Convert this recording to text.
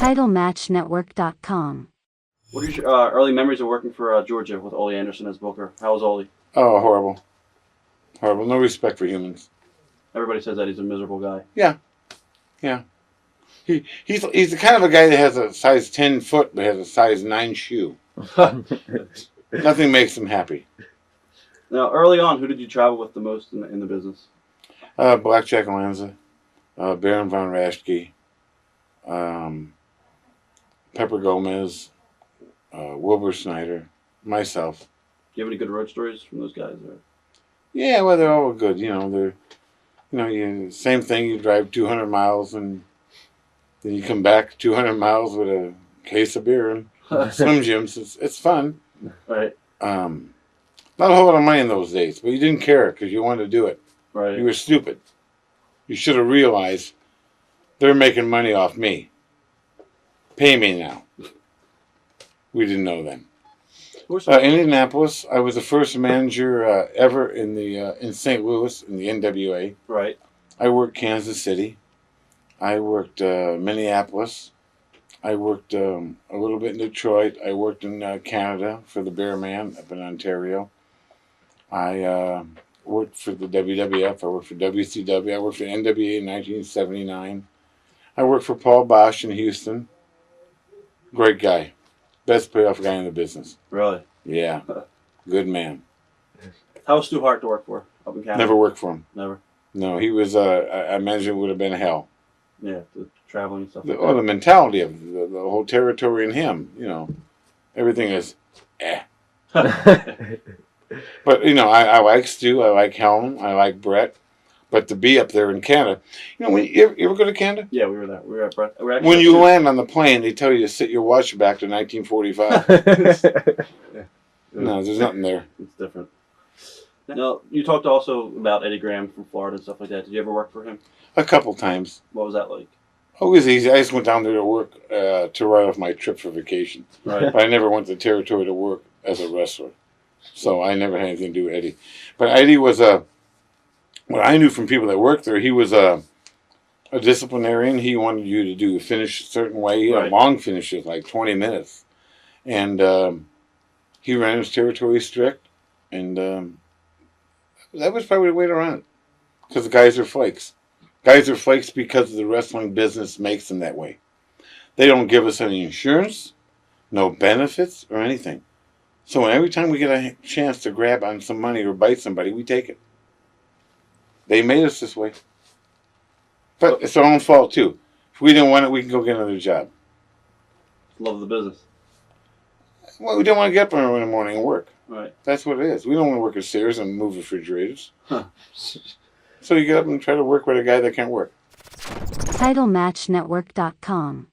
TitleMatchNetwork.com. What are your early memories of working for Georgia with Ole Anderson as booker? How was Ole? Oh, horrible. Horrible. No respect for humans. Everybody says that he's a miserable guy. Yeah. Yeah. He's the kind of a guy that has a size 10 foot but has a size 9 shoe. Nothing makes him happy. Now, early on, who did you travel with the most in the business? Blackjack Lanza, Baron von Raschke, Pepper Gomez, Wilbur Snyder, myself. Do you have any good road stories from those guys? Or? Yeah, well, they're all good. Same thing. You drive 200 miles and then you come back 200 miles with a case of beer and Slim Jims. It's fun. Right. Not a whole lot of money in those days, but you didn't care because you wanted to do it. Right. You were stupid. You should have realized they're making money off me. Pay me now. We didn't know then. Indianapolis, I was the first manager ever in St. Louis in the NWA. Right. I worked Kansas City. I worked Minneapolis. I worked a little bit in Detroit. I worked in Canada for the Bearman up in Ontario. I worked for the WWF. I worked for WCW. I worked for NWA in 1979. I worked for Paul Bosch in Houston. Great guy. Best payoff guy in the business. Really? Yeah. Good man. How was Stu Hart to work for up in Canada? Never worked for him. Never? No, he was, I imagine it would have been hell. Yeah, the traveling and stuff like the mentality of the whole territory and him, everything is, But, I like Stu, I like Helen, I like Brett. But to be up there in Canada, when you ever go to Canada? Yeah, we were there. We were at Brett. When you land on the plane, they tell you to sit your watch back to 1945. No, there's nothing there. It's different. Now, you talked also about Eddie Graham from Florida and stuff like that. Did you ever work for him? A couple times. What was that like? Oh, it was easy. I just went down there to work to write off my trip for vacation. Right. But I never went to the territory to work as a wrestler. So I never had anything to do with Eddie. But Eddie was what I knew from people that worked there, he was a disciplinarian. He wanted you to do a finish a certain way. He had long finishes, like 20 minutes. And he ran his territory strict. And that was probably the way to run it. Because the guys are flakes. Guys are flakes because the wrestling business makes them that way. They don't give us any insurance, no benefits, or anything. So every time we get a chance to grab on some money or bite somebody, we take it. They made us this way. But it's our own fault, too. If we didn't want it, we can go get another job. Love the business. Well, we don't want to get up in the morning and work. Right. That's what it is. We don't want to work at Sears and move refrigerators. Huh. So you get up and try to work with a guy that can't work. TitleMatchNetwork.com.